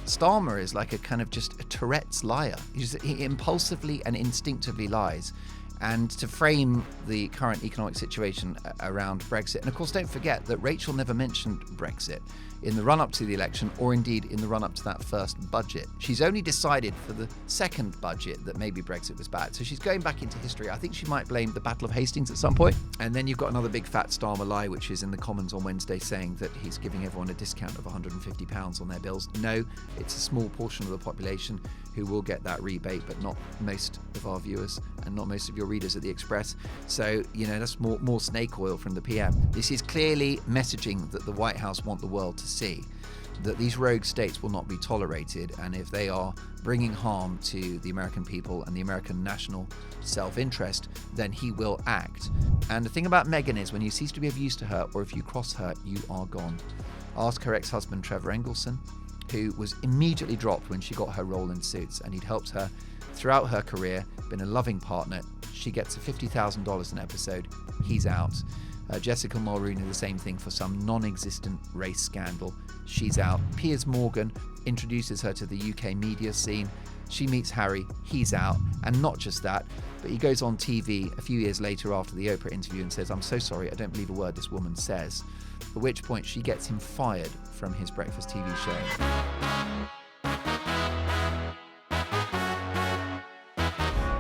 Starmer is like a kind of just a Tourette's liar. He impulsively and instinctively lies. And to frame the current economic situation around Brexit. And of course, don't forget that Rachel never mentioned Brexit in the run-up to the election or indeed in the run-up to that first budget. She's only decided for the second budget that maybe Brexit was bad. So she's going back into history. I think she might blame the Battle of Hastings at some point. And then you've got another big fat Starmer lie, which is in the Commons on Wednesday saying that he's giving everyone a discount of £150 on their bills. No, it's a small portion of the population who will get that rebate, but not most of our viewers and not most of your readers at the Express. So, that's more snake oil from the PM. This is clearly messaging that the White House want the world to see, that these rogue states will not be tolerated, and if they are bringing harm to the American people and the American national self-interest, then he will act. And the thing about Meghan is when you cease to be of use to her, or if you cross her, you are gone. Ask her ex-husband Trevor Engelson, who was immediately dropped when she got her role in Suits, and he'd helped her throughout her career, been a loving partner. She gets a $50,000 an episode, he's out. Jessica Mulrooney, the same thing for some non-existent race scandal, she's out. Piers Morgan introduces her to the UK media scene. She meets Harry, he's out. And not just that, but he goes on TV a few years later after the Oprah interview and says, "I'm so sorry, I don't believe a word this woman says." At which point she gets him fired from his breakfast TV show.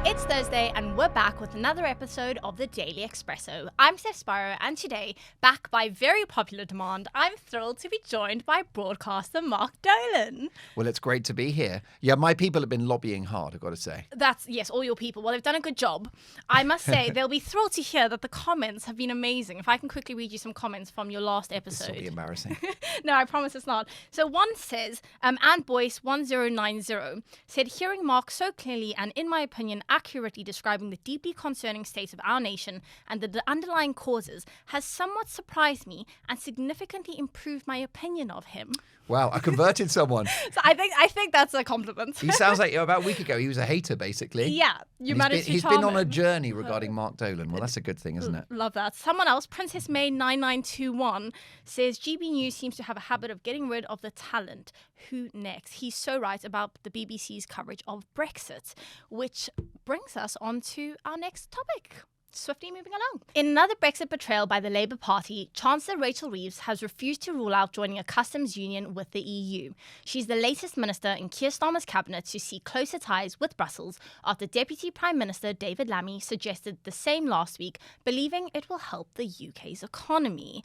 It's Thursday and we're back with another episode of the Daily Expresso. I'm Steph Spyro, and today, back by very popular demand, I'm thrilled to be joined by broadcaster Mark Dolan. Well, it's great to be here. Yeah, my people have been lobbying hard, I've got to say. Yes, all your people. Well, they've done a good job. I must say, they'll be thrilled to hear that the comments have been amazing. If I can quickly read you some comments from your last episode. This will be embarrassing. No, I promise it's not. So one says, Anne Boyce 1090 said, hearing Mark so clearly and in my opinion accurately describing the deeply concerning state of our nation and the underlying causes has somewhat surprised me and significantly improved my opinion of him. Wow, I converted someone. So I think that's a compliment. He sounds like, about a week ago, he was a hater, basically. Yeah, you managed to He's charm been on a him. journey regarding Mark Dolan. Well, that's a good thing, isn't it? Love that. Someone else, Princess May 9921, says GB News seems to have a habit of getting rid of the talent. Who next? He's so right about the BBC's coverage of Brexit, which brings us on to our next topic. Swiftly moving along. In another Brexit betrayal by the Labour Party, Chancellor Rachel Reeves has refused to rule out joining a customs union with the EU. She's the latest minister in Keir Starmer's cabinet to see closer ties with Brussels after Deputy Prime Minister David Lammy suggested the same last week, believing it will help the UK's economy.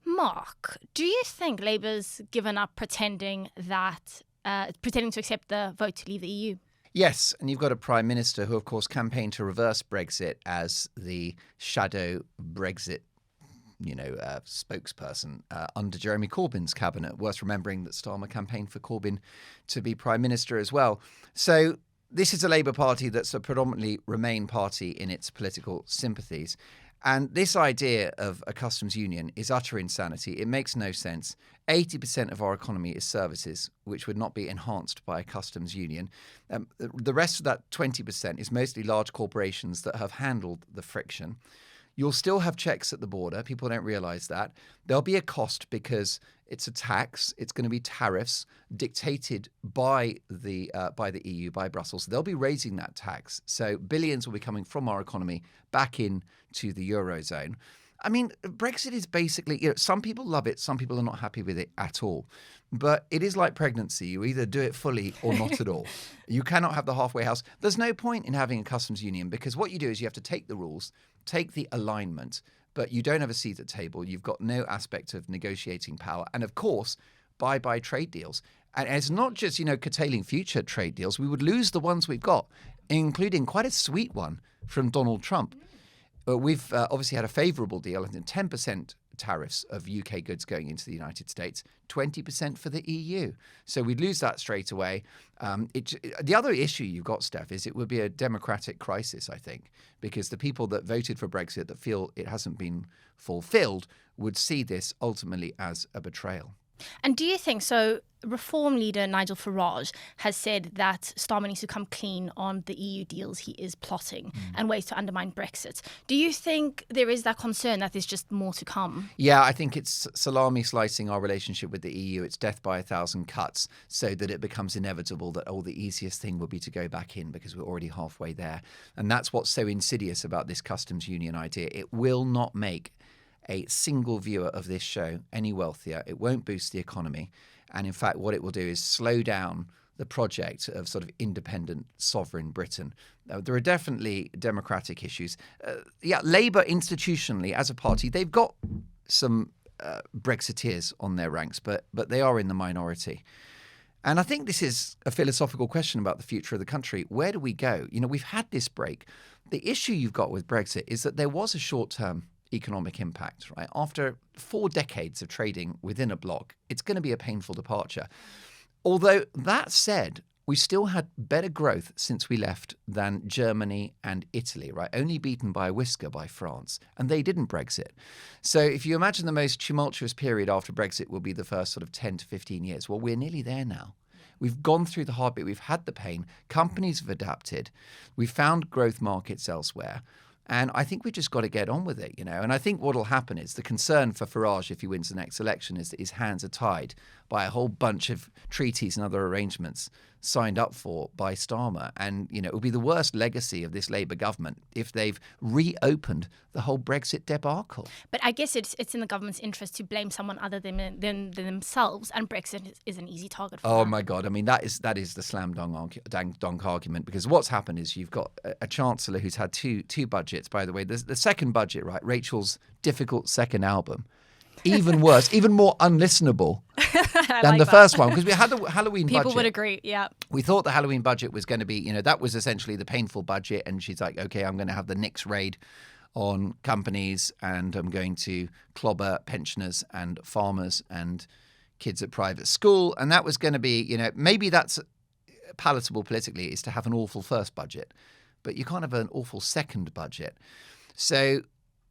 Mark, do you think Labour's given up pretending to accept the vote to leave the EU? Yes, and you've got a Prime Minister who, of course, campaigned to reverse Brexit as the shadow Brexit, spokesperson under Jeremy Corbyn's cabinet. Worth remembering that Starmer campaigned for Corbyn to be Prime Minister as well. So this is a Labour Party that's a predominantly Remain party in its political sympathies. And this idea of a customs union is utter insanity. It makes no sense. 80% of our economy is services, which would not be enhanced by a customs union. The rest of that 20% is mostly large corporations that have handled the friction. You'll still have checks at the border. People don't realise that. There'll be a cost because it's a tax. It's going to be tariffs dictated by the EU, by Brussels. They'll be raising that tax. So billions will be coming from our economy back into the Eurozone. I mean, Brexit is basically, some people love it. Some people are not happy with it at all. But it is like pregnancy. You either do it fully or not at all. You cannot have the halfway house. There's no point in having a customs union because what you do is you have to take the rules, take the alignment, but you don't have a seat at the table. You've got no aspect of negotiating power. And of course, bye-bye trade deals. And it's not just, curtailing future trade deals. We would lose the ones we've got, including quite a sweet one from Donald Trump. We've obviously had a favourable deal, 10% tariffs of UK goods going into the United States, 20% for the EU. So we'd lose that straight away. The other issue you've got, Steph, is it would be a democratic crisis, I think, because the people that voted for Brexit that feel it hasn't been fulfilled would see this ultimately as a betrayal. And do you think so? Reform leader Nigel Farage has said that Starmer needs to come clean on the EU deals he is plotting and ways to undermine Brexit. Do you think there is that concern that there's just more to come? Yeah, I think it's salami slicing our relationship with the EU. It's death by 1,000 cuts so that it becomes inevitable that, the easiest thing will be to go back in because we're already halfway there. And that's what's so insidious about this customs union idea. It will not make a single viewer of this show any wealthier. It won't boost the economy. And in fact, what it will do is slow down the project of sort of independent, sovereign Britain. There are definitely democratic issues. Labour institutionally, as a party, they've got some Brexiteers on their ranks, but they are in the minority. And I think this is a philosophical question about the future of the country. Where do we go? We've had this break. The issue you've got with Brexit is that there was a short-term economic impact, right? After 4 decades of trading within a bloc, it's going to be a painful departure. Although that said, we still had better growth since we left than Germany and Italy, right? Only beaten by a whisker by France, and they didn't Brexit. So if you imagine the most tumultuous period after Brexit will be the first sort of 10 to 15 years, well, we're nearly there now. We've gone through the hard bit. We've had the pain. Companies have adapted. We've found growth markets elsewhere. And I think we just got to get on with it, And I think what will happen is the concern for Farage, if he wins the next election, is that his hands are tied by a whole bunch of treaties and other arrangements signed up for by Starmer. And, it will be the worst legacy of this Labour government if they've reopened the whole Brexit debacle. But I guess it's in the government's interest to blame someone other than themselves, and Brexit is an easy target for Oh, that. my God. I mean, that is the slam dunk argument, because what's happened is you've got a chancellor who's had two budgets, by the way. The second budget, right, Rachel's difficult second album, even worse, even more unlistenable than the first one, because we had the Halloween budget. People would agree, yeah. We thought the Halloween budget was going to be, that was essentially the painful budget. And she's like, okay, I'm going to have the Nix raid on companies, and I'm going to clobber pensioners and farmers and kids at private school. And that was going to be, maybe that's palatable politically, is to have an awful first budget, but you can't have an awful second budget. So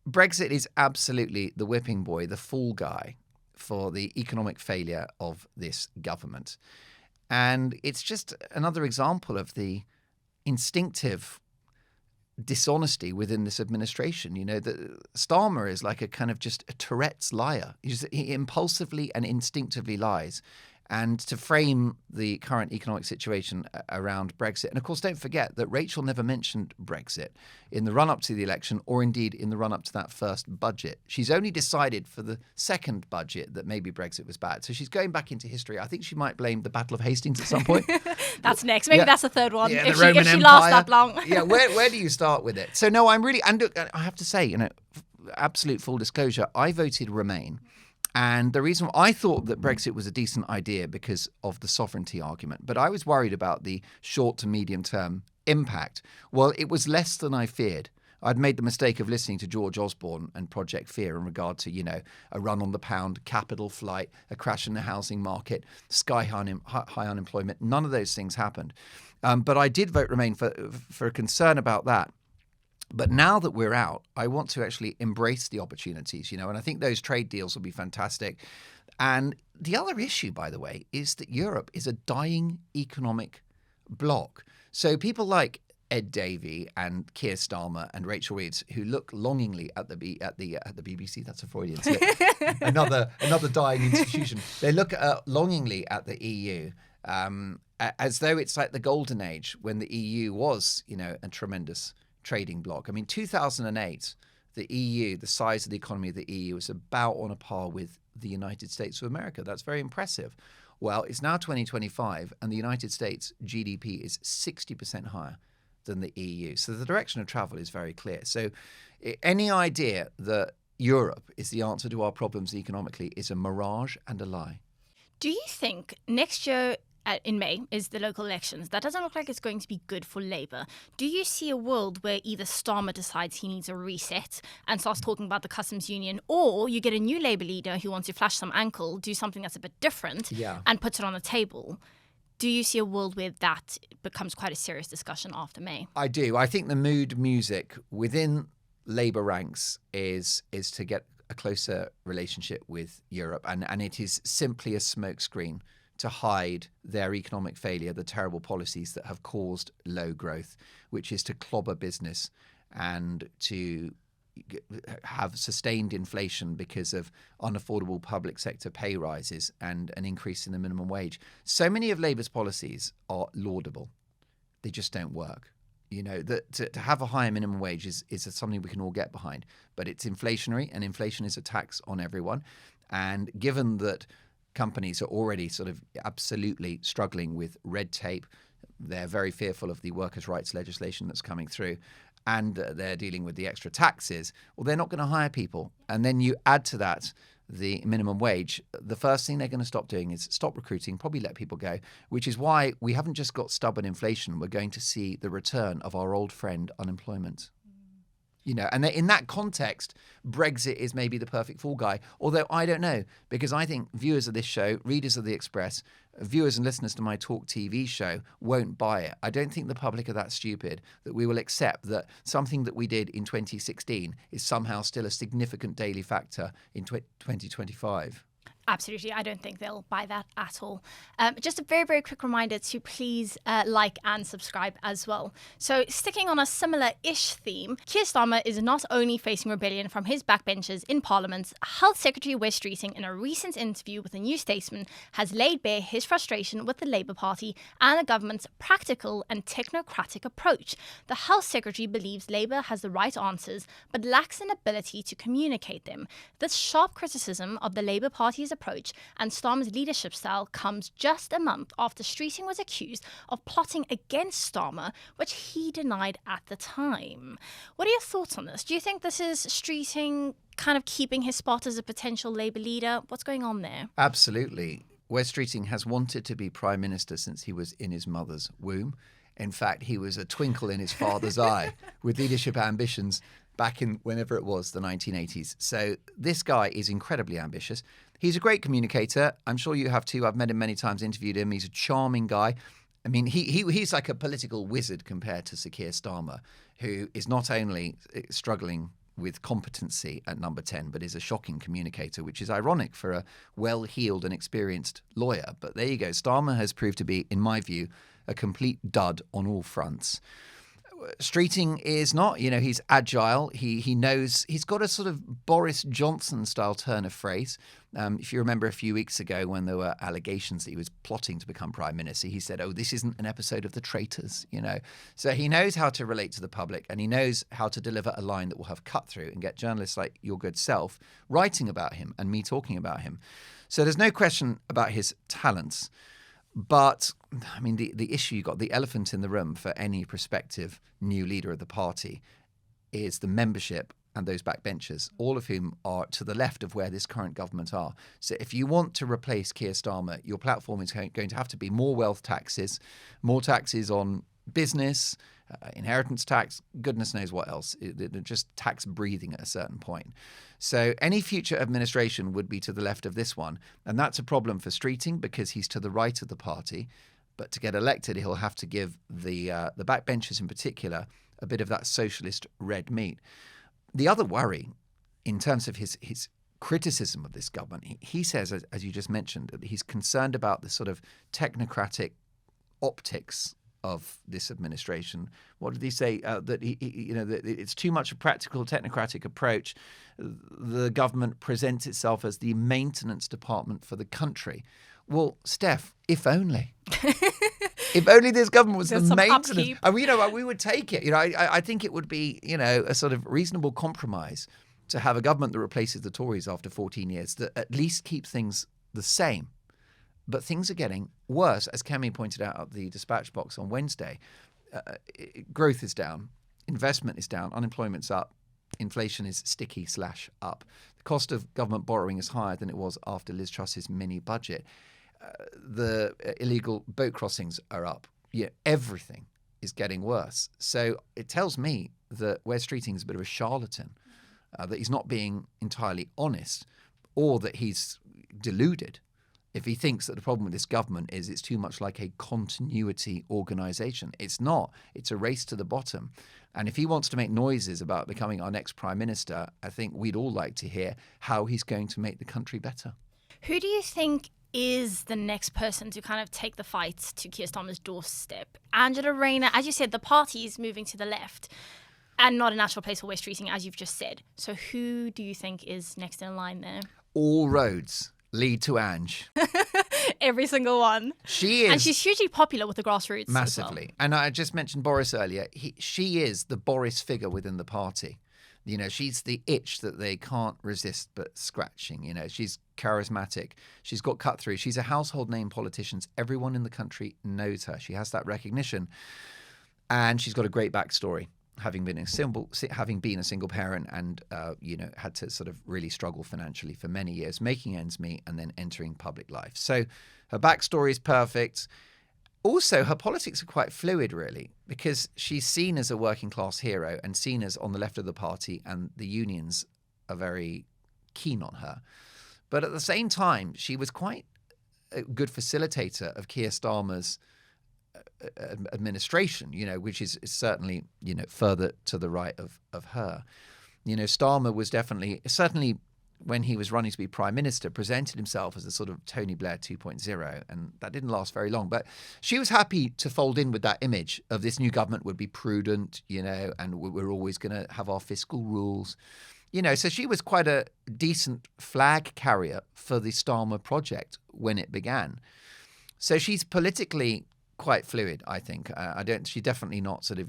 Brexit is absolutely the whipping boy, the fall guy for the economic failure of this government. And it's just another example of the instinctive dishonesty within this administration. The Starmer is like a kind of just a Tourette's liar. He impulsively and instinctively lies. And to frame the current economic situation around Brexit. And of course, don't forget that Rachel never mentioned Brexit in the run-up to the election, or indeed in the run-up to that first budget. She's only decided for the second budget that maybe Brexit was bad. So she's going back into history. I think she might blame the Battle of Hastings at some point. That's next. Maybe that's the third one. Yeah, if the Roman she Empire. lasts that long. Yeah, where do you start with it? So no, I'm really, and look, I have to say, absolute full disclosure, I voted Remain. And the reason I thought that Brexit was a decent idea because of the sovereignty argument, but I was worried about the short to medium term impact. Well, it was less than I feared. I'd made the mistake of listening to George Osborne and Project Fear in regard to, a run on the pound, capital flight, a crash in the housing market, sky high unemployment. None of those things happened. But I did vote Remain for a concern about that. But now that we're out, I want to actually embrace the opportunities, and I think those trade deals will be fantastic. And the other issue, by the way, is that Europe is a dying economic bloc. So people like Ed Davey and Keir Starmer and Rachel Reeves, who look longingly at the BBC, that's a Freudian slip, another dying institution. They look longingly at the EU as though it's like the golden age when the EU was, a tremendous trading bloc. I mean, 2008, the EU, the size of the economy of the EU was about on a par with the United States of America. That's very impressive. Well, it's now 2025, and the United States GDP is 60% higher than the EU. So the direction of travel is very clear. So any idea that Europe is the answer to our problems economically is a mirage and a lie. Do you think next year in May is the local elections? That doesn't look like it's going to be good for Labour. Do you see a world where either Starmer decides he needs a reset and starts talking about the customs union, or you get a new Labour leader who wants to flash some ankle, do something that's a bit different, and puts it on the table? Do you see a world where that becomes quite a serious discussion after May? I do. I think the mood music within Labour ranks is to get a closer relationship with Europe, and it is simply a smokescreen to hide their economic failure, the terrible policies that have caused low growth, which is to clobber business and to have sustained inflation because of unaffordable public sector pay rises and an increase in the minimum wage. So many of Labour's policies are laudable. They just don't work. You know, that to have a higher minimum wage is something we can all get behind, but it's inflationary, and inflation is a tax on everyone. And given that companies are already sort of absolutely struggling with red tape, they're very fearful of the workers' rights legislation that's coming through, and they're dealing with the extra taxes, well, they're not going to hire people. And then you add to that the minimum wage, the first thing they're going to stop doing is stop recruiting, probably let people go, which is why we haven't just got stubborn inflation. We're going to see the return of our old friend unemployment. You know, and in that context, Brexit is maybe the perfect fall guy. Although I don't know, because I think viewers of this show, readers of the Express, viewers and listeners to my Talk TV show won't buy it. I don't think the public are that stupid that we will accept that something that we did in 2016 is somehow still a significant daily factor in 2025. Absolutely. I don't think they'll buy that at all. Just a very, very quick reminder to please like and subscribe as well. So sticking on a similar-ish theme, Keir Starmer is not only facing rebellion from his backbenchers in Parliament, Health Secretary Wes Streeting, in a recent interview with the New Statesman, has laid bare his frustration with the Labour Party and the government's practical and technocratic approach. The Health Secretary believes Labour has the right answers, but lacks an ability to communicate them. This sharp criticism of the Labour Party's approach and Starmer's leadership style comes just a month after Streeting was accused of plotting against Starmer, which he denied at the time. What are your thoughts on this? Do you think this is Streeting kind of keeping his spot as a potential Labour leader? What's going on there? Absolutely. Wes Streeting has wanted to be Prime Minister since he was in his mother's womb. In fact, he was a twinkle in his father's eye with leadership ambitions back in whenever it was, the 1980s. So this guy is incredibly ambitious. He's a great communicator. I'm sure you have too. I've met him many times, interviewed him. He's a charming guy. I mean, he's like a political wizard compared to Sir Keir Starmer, who is not only struggling with competency at number 10, but is a shocking communicator, which is ironic for a well-heeled and experienced lawyer. But there you go. Starmer has proved to be, in my view, a complete dud on all fronts. Streeting is not, he's agile. He knows, he's got a sort of Boris Johnson style turn of phrase. If you remember a few weeks ago when there were allegations that he was plotting to become Prime Minister, he said, oh, this isn't an episode of The Traitors, So he knows how to relate to the public, and he knows how to deliver a line that will have cut through and get journalists like your good self writing about him and me talking about him. So there's no question about his talents. But, I mean, the issue you got, the elephant in the room for any prospective new leader of the party is the membership and those backbenchers, all of whom are to the left of where this current government are. So if you want to replace Keir Starmer, your platform is going to have to be more wealth taxes, more taxes on business, inheritance tax, goodness knows what else. They're just tax breathing at a certain point. So any future administration would be to the left of this one. And that's a problem for Streeting because he's to the right of the party. But to get elected, he'll have to give the backbenchers in particular a bit of that socialist red meat. The other worry in terms of his criticism of this government, he says, as you just mentioned, that he's concerned about the sort of technocratic optics of this administration. What did he say? That that it's too much a practical technocratic approach. The government presents itself as the maintenance department for the country. Well, Steph, if only. If only this government was There's the some maintenance. upkeep. And we would take it. I think it would be, a sort of reasonable compromise to have a government that replaces the Tories after 14 years that at least keeps things the same. But things are getting worse, as Kemi pointed out at the dispatch box on Wednesday. Growth is down, investment is down, unemployment's up, inflation is sticky/up. The cost of government borrowing is higher than it was after Liz Truss's mini budget. The illegal boat crossings are up. Everything is getting worse. So it tells me that Wes Streeting is a bit of a charlatan, that he's not being entirely honest, or that he's deluded. if he thinks that the problem with this government is it's too much like a continuity organisation. It's not. It's a race to the bottom. And if he wants to make noises about becoming our next Prime Minister, I think we'd all like to hear how he's going to make the country better. Who do you think is the next person to kind of take the fight to Keir Starmer's doorstep? Angela Rayner, as you said, the party is moving to the left and not a natural place for Wes Streeting, as you've just said. So who do you think is next in line there? All roads lead to Ange. Every single one. She is. And she's hugely popular with the grassroots. Massively. As well. And I just mentioned Boris earlier. She is the Boris figure within the party. You know, she's the itch that they can't resist but scratching. You know, she's charismatic. She's got cut through. She's a household name politician. Everyone in the country knows her. She has that recognition. And she's got a great backstory, having been a single parent and, had to sort of really struggle financially for many years, making ends meet and then entering public life. So her backstory is perfect. Also, her politics are quite fluid, really, because she's seen as a working class hero and seen as on the left of the party, and the unions are very keen on her. But at the same time, she was quite a good facilitator of Keir Starmer's administration, which is certainly, further to the right of her. Starmer was certainly when he was running to be Prime Minister, presented himself as a sort of Tony Blair 2.0, and that didn't last very long. But she was happy to fold in with that image of this new government would be prudent, and we're always going to have our fiscal rules. So she was quite a decent flag carrier for the Starmer project when it began. So she's politically quite fluid, I think. She's definitely not sort of,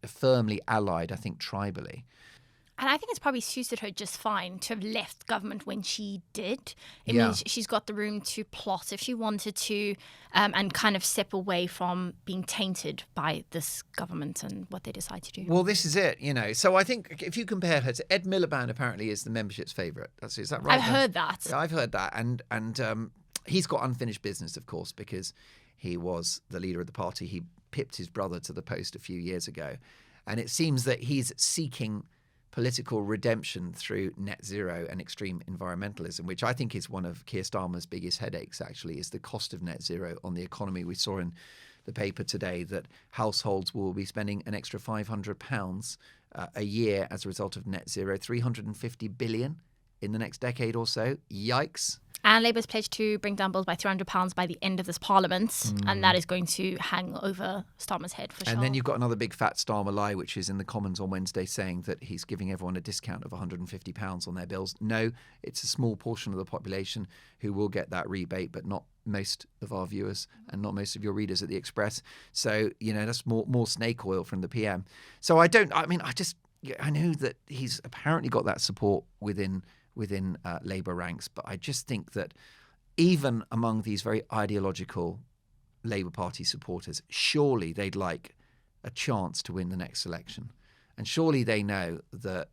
firmly allied, I think, tribally. And I think it's probably suited her just fine to have left government when she did. It Yeah. means she's got the room to plot if she wanted to, and kind of step away from being tainted by this government and what they decide to do. Well, this is it, So I think if you compare her to Ed Miliband, apparently is the membership's favourite. Is that right? I've heard that. Yeah, I've heard that. And he's got unfinished business, of course, because he was the leader of the party. He pipped his brother to the post a few years ago. And it seems that he's seeking political redemption through net zero and extreme environmentalism, which I think is one of Keir Starmer's biggest headaches, actually, is the cost of net zero on the economy. We saw in the paper today that households will be spending an extra £500 a year as a result of net zero, 350 billion in the next decade or so. Yikes. And Labour's pledged to bring down bills by £300 by the end of this parliament. And that is going to hang over Starmer's head for sure. And then you've got another big fat Starmer lie, which is in the Commons on Wednesday, saying that he's giving everyone a discount of £150 on their bills. No, it's a small portion of the population who will get that rebate, but not most of our viewers and not most of your readers at the Express. So, that's more snake oil from the PM. So I know that he's apparently got that support within Labour ranks, but I just think that even among these very ideological Labour Party supporters, surely they'd like a chance to win the next election. And surely they know that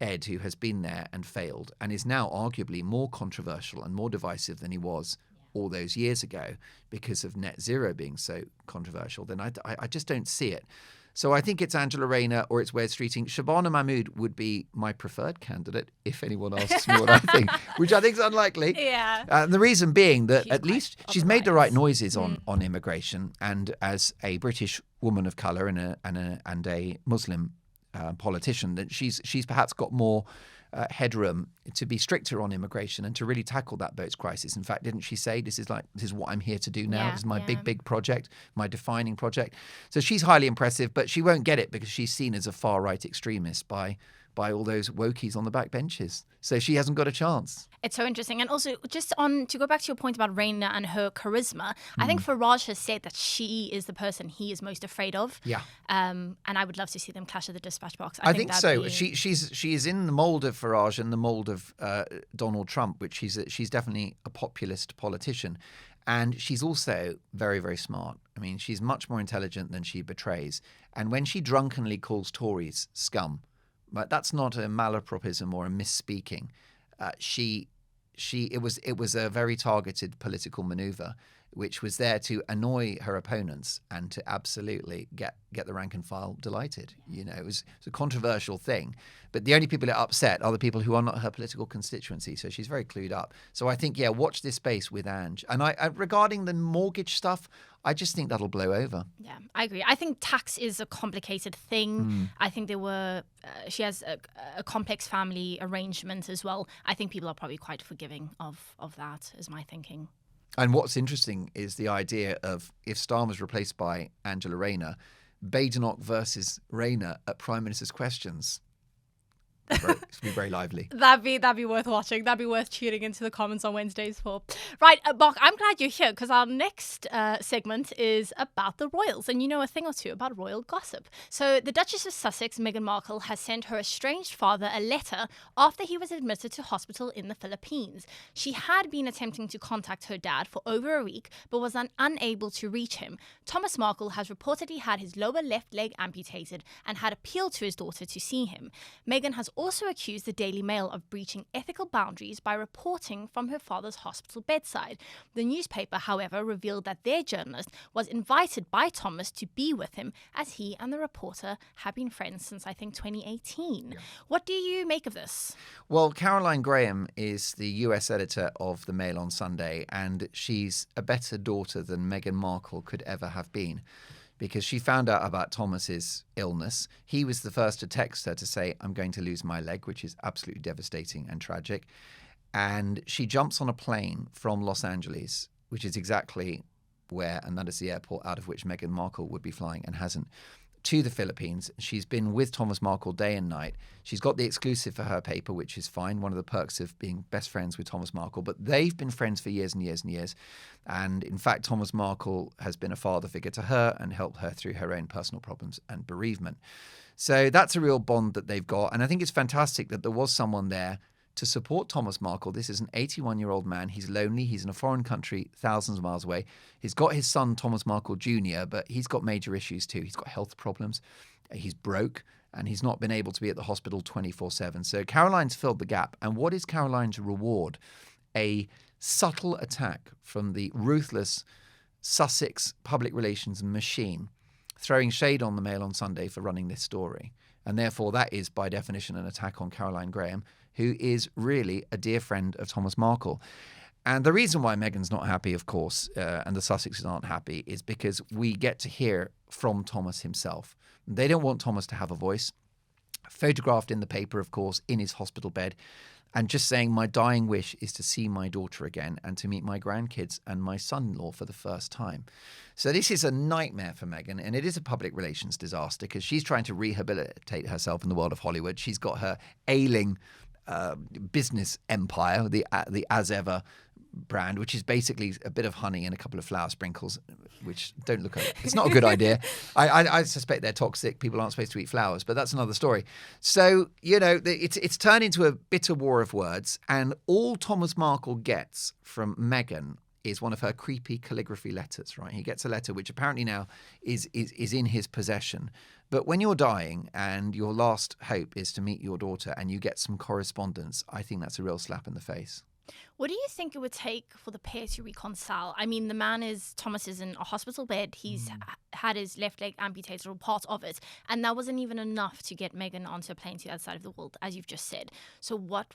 Ed, who has been there and failed and is now arguably more controversial and more divisive than he was all those years ago because of net zero being so controversial, then I just don't see it. So I think it's Angela Rayner or it's Wes Streeting. Shabana Mahmood would be my preferred candidate if anyone asks me what I think, which I think is unlikely. Yeah. And the reason being that She's at least quite she's made the upright. right noises on immigration, and as a British woman of colour and a Muslim politician, that she's perhaps got more headroom to be stricter on immigration and to really tackle that boats crisis. In fact, didn't she say this is what I'm here to do now? Yeah, This is my yeah. big project, my defining project. So she's highly impressive, but she won't get it because she's seen as a far right extremist by all those wokies on the back benches. So she hasn't got a chance. It's so interesting. And also, just to go back to your point about Rayner and her charisma, I think Farage has said that she is the person he is most afraid of. Yeah. And I would love to see them clash at the dispatch box. I think so. that'd be- She is in the mould of Farage and the mould of Donald Trump, which she's definitely a populist politician. And she's also very, very smart. I mean, she's much more intelligent than she betrays. And when she drunkenly calls Tories scum, but that's not a malapropism or a misspeaking. It was a very targeted political maneuver. which was there to annoy her opponents and to absolutely get the rank and file delighted. It was a controversial thing, but the only people it upset are the people who are not her political constituency. So she's very clued up. So I think, watch this space with Ange. And I regarding the mortgage stuff, I just think that'll blow over. Yeah, I agree. I think tax is a complicated thing. I think she has a complex family arrangement as well. I think people are probably quite forgiving of that, is my thinking. And what's interesting is the idea of, if Starmer's replaced by Angela Rayner, Badenoch versus Rayner at Prime Minister's Questions. It's going to be very lively. That'd be worth watching. That'd be worth tuning into the comments on Wednesdays for. Right, Mark, I'm glad you're here because our next segment is about the royals, and you know a thing or two about royal gossip. So the Duchess of Sussex, Meghan Markle, has sent her estranged father a letter after he was admitted to hospital in the Philippines. She had been attempting to contact her dad for over a week, but was unable to reach him. Thomas Markle has reportedly had his lower left leg amputated and had appealed to his daughter to see him. Meghan has also accused the Daily Mail of breaching ethical boundaries by reporting from her father's hospital bedside. The newspaper, however, revealed that their journalist was invited by Thomas to be with him, as he and the reporter have been friends since, I think, 2018. Yeah. What do you make of this? Well, Caroline Graham is the US editor of the Mail on Sunday, and she's a better daughter than Meghan Markle could ever have been, because she found out about Thomas's illness. He was the first to text her to say, I'm going to lose my leg, which is absolutely devastating and tragic. And she jumps on a plane from Los Angeles, which is exactly where, and that is the airport out of which Meghan Markle would be flying and hasn't, to the Philippines. She's been with Thomas Markle day and night. She's got the exclusive for her paper, which is fine, one of the perks of being best friends with Thomas Markle. But they've been friends for years and years and years. And in fact, Thomas Markle has been a father figure to her and helped her through her own personal problems and bereavement. So that's a real bond that they've got. And I think it's fantastic that there was someone there to support Thomas Markle. This is an 81-year-old man. He's lonely. He's in a foreign country, thousands of miles away. He's got his son, Thomas Markle Jr., but he's got major issues too. He's got health problems. He's broke, and he's not been able to be at the hospital 24/7. So Caroline's filled the gap. And what is Caroline's reward? A subtle attack from the ruthless Sussex public relations machine, throwing shade on the Mail on Sunday for running this story. And therefore, that is, by definition, an attack on Caroline Graham, who is really a dear friend of Thomas Markle. And the reason why Meghan's not happy, of course, and the Sussexes aren't happy, is because we get to hear from Thomas himself. They don't want Thomas to have a voice. Photographed in the paper, of course, in his hospital bed, and just saying, my dying wish is to see my daughter again and to meet my grandkids and my son-in-law for the first time. So this is a nightmare for Meghan, and it is a public relations disaster because she's trying to rehabilitate herself in the world of Hollywood. She's got her ailing business empire, the As Ever brand, which is basically a bit of honey and a couple of flour sprinkles, which don't look at it. It's not a good idea. I suspect they're toxic. People aren't supposed to eat flowers, but that's another story. So, it's turned into a bitter war of words, and all Thomas Markle gets from Meghan is one of her creepy calligraphy letters, right? He gets a letter which apparently now is in his possession. But when you're dying and your last hope is to meet your daughter and you get some correspondence, I think that's a real slap in the face. What do you think it would take for the pair to reconcile? I mean, Thomas is in a hospital bed. He's had his left leg amputated, or part of it. And that wasn't even enough to get Meghan onto a plane to the other side of the world, as you've just said. So what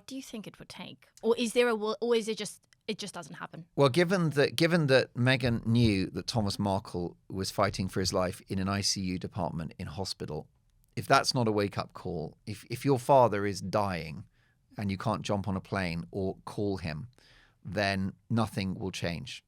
do you think it would take? Or is there it just doesn't happen? Well, given that Meghan knew that Thomas Markle was fighting for his life in an ICU department in hospital, if that's not a wake-up call, if your father is dying and you can't jump on a plane or call him, then nothing will change.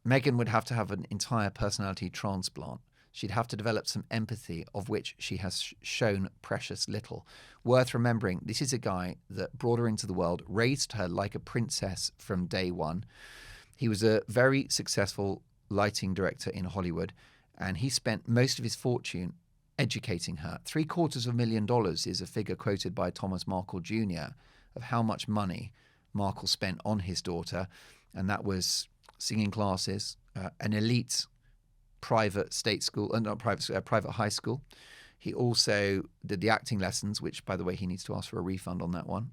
Meghan would have to have an entire personality transplant. She'd have to develop some empathy, of which she has shown precious little. Worth remembering, this is a guy that brought her into the world, raised her like a princess from day one. He was a very successful lighting director in Hollywood, and he spent most of his fortune educating her. $750,000 is a figure quoted by Thomas Markle Jr. of how much money Markle spent on his daughter, and that was singing classes, an elite private state school, private high school. He also did the acting lessons, which, by the way, he needs to ask for a refund on that one.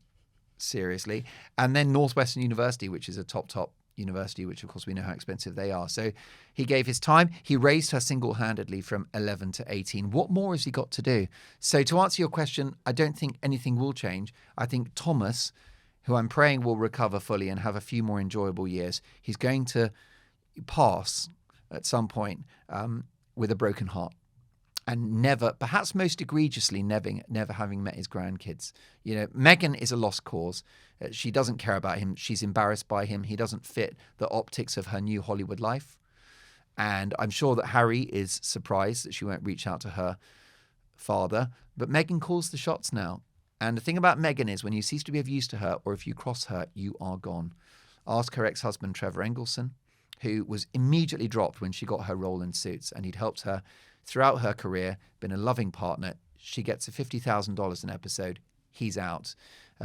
Seriously. And then Northwestern University, which is a top university, which of course we know how expensive they are. So he gave his time. He raised her single-handedly from 11 to 18. What more has he got to do? So to answer your question, I don't think anything will change. I think Thomas, who I'm praying will recover fully and have a few more enjoyable years, he's going to pass at some point with a broken heart. And never, perhaps most egregiously, never having met his grandkids. You know, Meghan is a lost cause. She doesn't care about him. She's embarrassed by him. He doesn't fit the optics of her new Hollywood life. And I'm sure that Harry is surprised that she won't reach out to her father. But Meghan calls the shots now. And the thing about Meghan is when you cease to be of use to her or if you cross her, you are gone. Ask her ex-husband, Trevor Engelson, who was immediately dropped when she got her role in Suits, and he'd helped her throughout her career, been a loving partner. She gets a $50,000 an episode. He's out.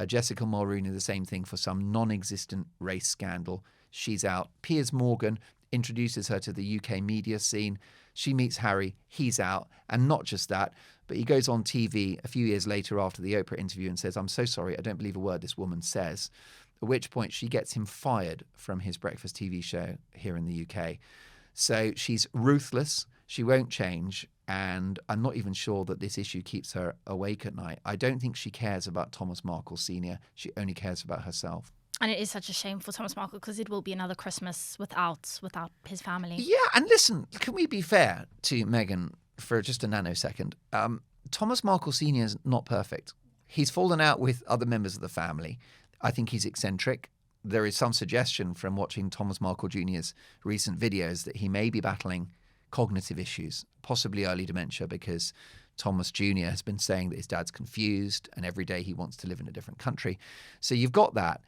Jessica Mulrooney, the same thing for some non-existent race scandal. She's out. Piers Morgan introduces her to the UK media scene. She meets Harry. He's out. And not just that, but he goes on TV a few years later after the Oprah interview and says, "I'm so sorry, I don't believe a word this woman says." At which point she gets him fired from his breakfast TV show here in the UK. So she's ruthless. She won't change, and I'm not even sure that this issue keeps her awake at night. I don't think she cares about Thomas Markle Sr. She only cares about herself. And it is such a shame for Thomas Markle because it will be another Christmas without his family. Yeah, and listen, can we be fair to Meghan for just a nanosecond? Thomas Markle Sr. is not perfect. He's fallen out with other members of the family. I think he's eccentric. There is some suggestion from watching Thomas Markle Jr.'s recent videos that he may be battling cognitive issues, possibly early dementia, because Thomas Jr. has been saying that his dad's confused and every day he wants to live in a different country. So you've got that.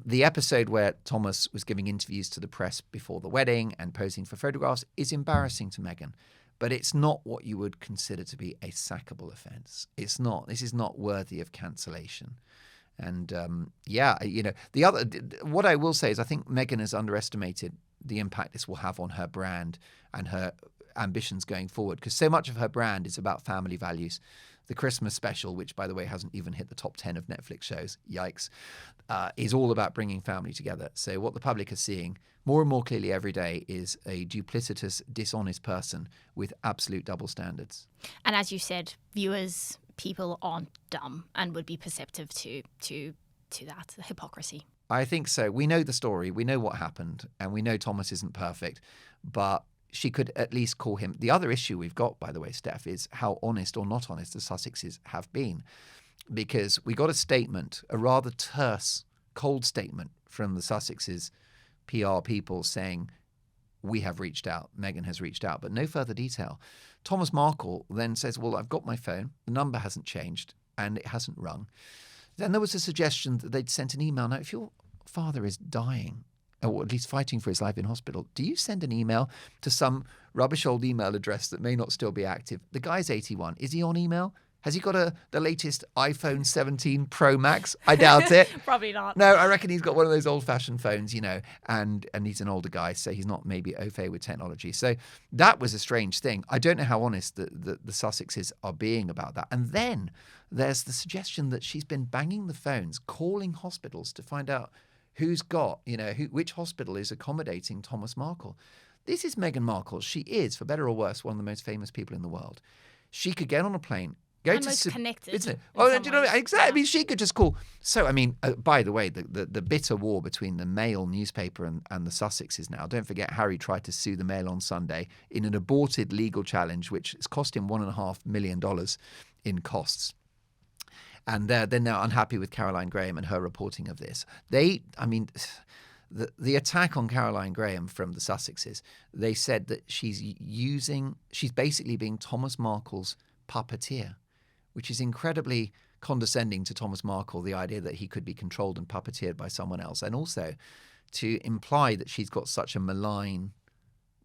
The episode where Thomas was giving interviews to the press before the wedding and posing for photographs is embarrassing to Meghan, but it's not what you would consider to be a sackable offence. It's not. This is not worthy of cancellation. And what I will say is I think Meghan has underestimated the impact this will have on her brand and her ambitions going forward, because so much of her brand is about family values. The Christmas special, which by the way hasn't even hit the top 10 of Netflix shows, yikes, is all about bringing family together. So what the public is seeing more and more clearly every day is a duplicitous, dishonest person with absolute double standards. And as you said, viewers, people aren't dumb and would be perceptive to that hypocrisy. I think so. We know the story. We know what happened. And we know Thomas isn't perfect. But she could at least call him. The other issue we've got, by the way, Steph, is how honest or not honest the Sussexes have been. Because we got a statement, a rather terse, cold statement from the Sussexes PR people saying, we have reached out, Meghan has reached out, but no further detail. Thomas Markle then says, well, I've got my phone. The number hasn't changed and it hasn't rung. Then there was a suggestion that they'd sent an email. Now, if your father is dying, or at least fighting for his life in hospital, do you send an email to some rubbish old email address that may not still be active? The guy's 81. Is he on email? Has he got the latest iPhone 17 Pro Max? I doubt it. Probably not. No, I reckon he's got one of those old-fashioned phones, and he's an older guy, so he's not maybe au fait with technology. So that was a strange thing. I don't know how honest the Sussexes are being about that. And then there's the suggestion that she's been banging the phones, calling hospitals to find out who's got, which hospital is accommodating Thomas Markle. This is Meghan Markle. She is, for better or worse, one of the most famous people in the world. She could get on a plane, go and to most connected. Isn't it? Oh, do you know exactly? Yeah. I mean, she could just call. So, I mean, by the way, the bitter war between the Mail newspaper and the Sussexes now. Don't forget, Harry tried to sue the Mail on Sunday in an aborted legal challenge, which has cost him $1.5 million in costs. And they're now unhappy with Caroline Graham and her reporting of this. The attack on Caroline Graham from the Sussexes, they said that she's basically being Thomas Markle's puppeteer, which is incredibly condescending to Thomas Markle, the idea that he could be controlled and puppeteered by someone else, and also to imply that she's got such a malign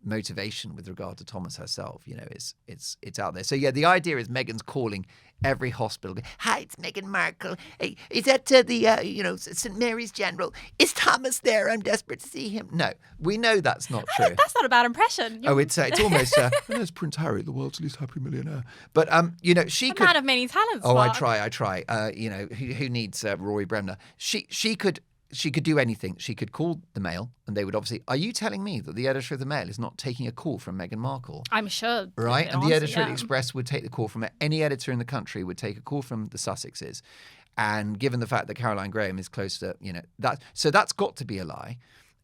motivation with regard to Thomas herself. It's out there. So yeah, the idea is Meghan's calling every hospital. Hi, it's Meghan Markle. Hey, is that the St Mary's General? Is Thomas there? I'm desperate to see him. No, we know that's not true. That's not a bad impression. It's almost there's Prince Harry, the world's least happy millionaire. But she could. Man of many talents. Oh, Mark. I try. Who needs Rory Bremner? She could she could do anything. She could call the Mail, and they would obviously. Are you telling me that the editor of the Mail is not taking a call from Meghan Markle? I'm sure. Right, and the editor of the Express would take the call from any editor in the country would take a call from the Sussexes, and given the fact that Caroline Graham is close to that, so that's got to be a lie.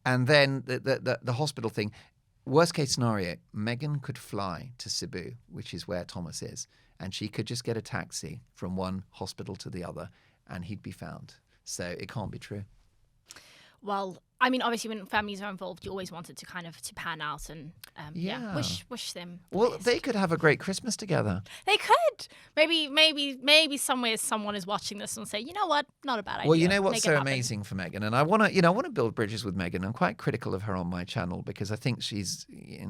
And then the hospital thing. Worst case scenario, Meghan could fly to Cebu, which is where Thomas is, and she could just get a taxi from one hospital to the other, and he'd be found. So it can't be true. Well, I mean, obviously, when families are involved, you always want it to kind of to pan out and wish them. Well, they could have a great Christmas together. They could. Maybe somewhere someone is watching this and say, you know what, not a bad idea. Well, you know what's so amazing for Meghan, and I want to build bridges with Meghan. I'm quite critical of her on my channel because I think she's,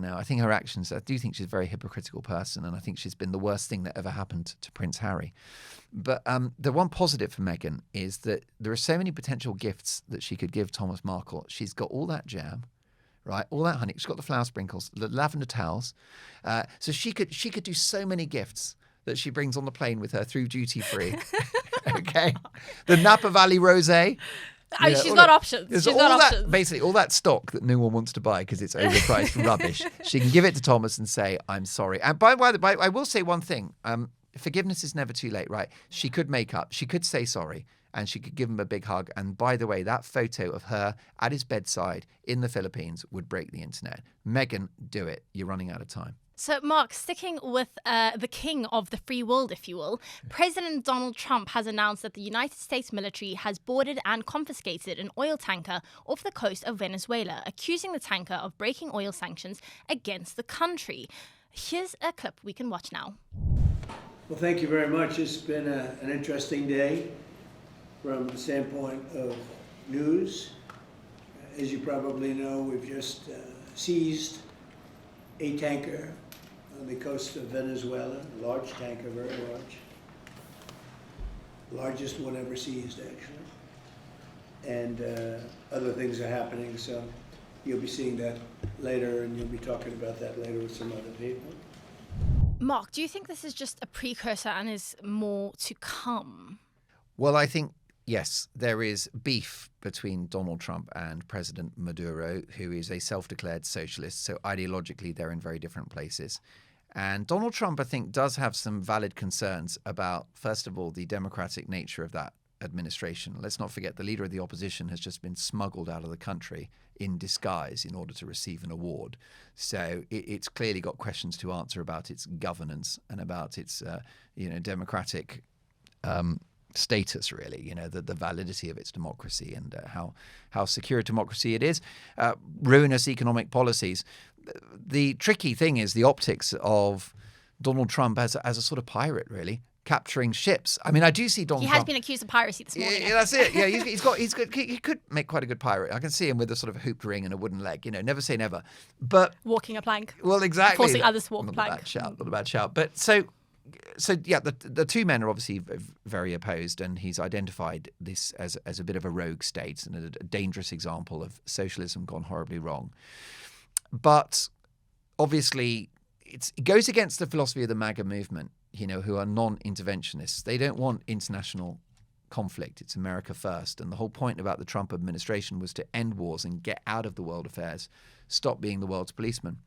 I think her actions. I do think she's a very hypocritical person, and I think she's been the worst thing that ever happened to Prince Harry. But the one positive for Meghan is that there are so many potential gifts that she could give Thomas Markle. She's got all that jam, right? All that honey. She's got the flower sprinkles, the lavender towels. So she could do so many gifts that she brings on the plane with her through duty free. Okay, the Napa Valley rosé. She's got options. Basically, all that stock that no one wants to buy because it's overpriced rubbish. She can give it to Thomas and say, "I'm sorry." And by the way, I will say one thing. Forgiveness is never too late, right? She could make up. She could say sorry. And she could give him a big hug. And by the way, that photo of her at his bedside in the Philippines would break the internet. Meghan, do it. You're running out of time. So, Mark, sticking with the king of the free world, if you will, President Donald Trump has announced that the United States military has boarded and confiscated an oil tanker off the coast of Venezuela, accusing the tanker of breaking oil sanctions against the country. Here's a clip we can watch now. Well, thank you very much. It's been an interesting day from the standpoint of news. As you probably know, we've just seized a tanker on the coast of Venezuela, a large tanker, very large. Largest one ever seized, actually. And other things are happening, so you'll be seeing that later, and you'll be talking about that later with some other people. Mark, do you think this is just a precursor and is more to come? Well, I think, yes, there is beef between Donald Trump and President Maduro, who is a self-declared socialist. So ideologically, they're in very different places. And Donald Trump, I think, does have some valid concerns about, first of all, the democratic nature of that administration. Let's not forget the leader of the opposition has just been smuggled out of the country in disguise in order to receive an award. So it's clearly got questions to answer about its governance and about its democratic status, really, the validity of its democracy and how secure a democracy it is. Ruinous economic policies. The tricky thing is the optics of Donald Trump as a sort of pirate, really. Capturing ships. I mean, I do see Donald Trump. He has been accused of piracy this morning. Yeah, that's it. Yeah, he's got. He could make quite a good pirate. I can see him with a sort of hooped ring and a wooden leg. Never say never. But walking a plank. Well, exactly. Forcing others to walk a plank. Not a bad shout. But so yeah, the two men are obviously very opposed, and he's identified this as a bit of a rogue state and a dangerous example of socialism gone horribly wrong. But obviously, it goes against the philosophy of the MAGA movement. Who are non-interventionists. They don't want international conflict. It's America first. And the whole point about the Trump administration was to end wars and get out of the world affairs, stop being the world's policeman.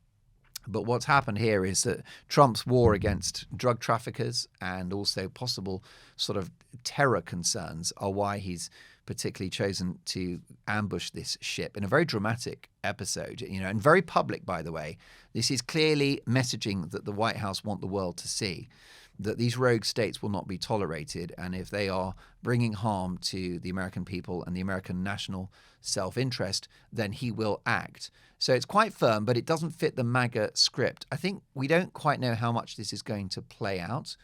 But what's happened here is that Trump's war against drug traffickers and also possible sort of terror concerns are why he's particularly chosen to ambush this ship in a very dramatic episode, and very public, by the way. This is clearly messaging that the White House want the world to see, that these rogue states will not be tolerated, and if they are bringing harm to the American people and the American national self-interest, then he will act. So it's quite firm, but it doesn't fit the MAGA script. I think we don't quite know how much this is going to play out,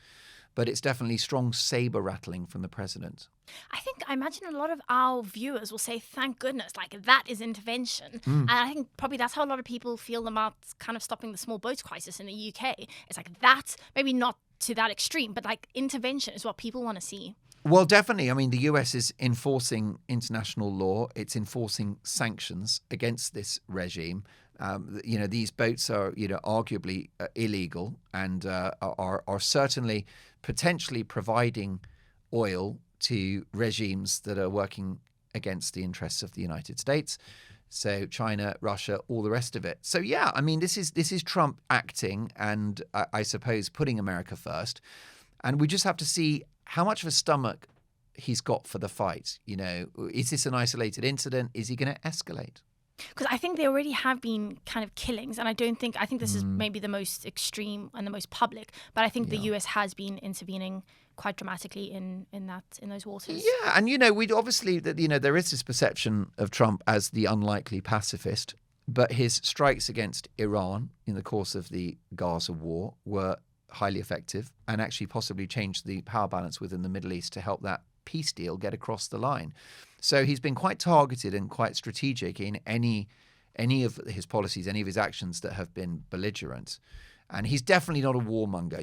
but it's definitely strong saber rattling from the president. I imagine a lot of our viewers will say, thank goodness, like that is intervention. And I think probably that's how a lot of people feel about kind of stopping the small boats crisis in the UK. It's like that's maybe not to that extreme, but like intervention is what people want to see. Well, definitely. I mean, the US is enforcing international law. It's enforcing sanctions against this regime. These boats are, arguably illegal and are certainly potentially providing oil to regimes that are working against the interests of the United States. So China, Russia, all the rest of it. So yeah, I mean, this is Trump acting and I suppose putting America first. And we just have to see how much of a stomach he's got for the fight. You know, is this an isolated incident? Is he going to escalate? Because I think there already have been kind of killings, and I think this is maybe the most extreme and the most public, but I think the US has been intervening quite dramatically in those waters. Yeah, and we'd obviously there is this perception of Trump as the unlikely pacifist, but his strikes against Iran in the course of the Gaza war were highly effective and actually possibly changed the power balance within the Middle East to help that peace deal get across the line. So he's been quite targeted and quite strategic in any of his policies, any of his actions that have been belligerent. And he's definitely not a warmonger.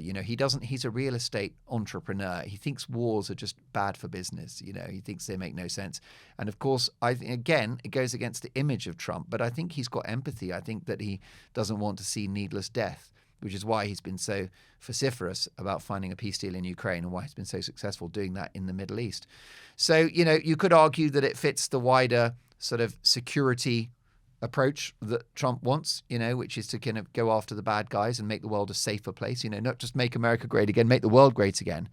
He's a real estate entrepreneur. He thinks wars are just bad for business. He thinks they make no sense. And of course, I think, again, it goes against the image of Trump, but I think he's got empathy. I think that he doesn't want to see needless death, which is why he's been so vociferous about finding a peace deal in Ukraine and why he's been so successful doing that in the Middle East. So, you could argue that it fits the wider sort of security approach that Trump wants, which is to kind of go after the bad guys and make the world a safer place, not just make America great again, make the world great again.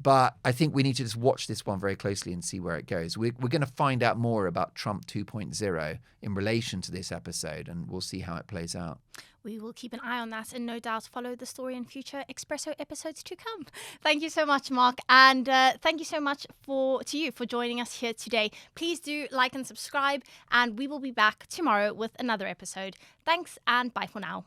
But I think we need to just watch this one very closely and see where it goes. We're going to find out more about Trump 2.0 in relation to this episode, and we'll see how it plays out. We will keep an eye on that and no doubt follow the story in future Expresso episodes to come. Thank you so much, Mark. And thank you so much to you for joining us here today. Please do like and subscribe, and we will be back tomorrow with another episode. Thanks and bye for now.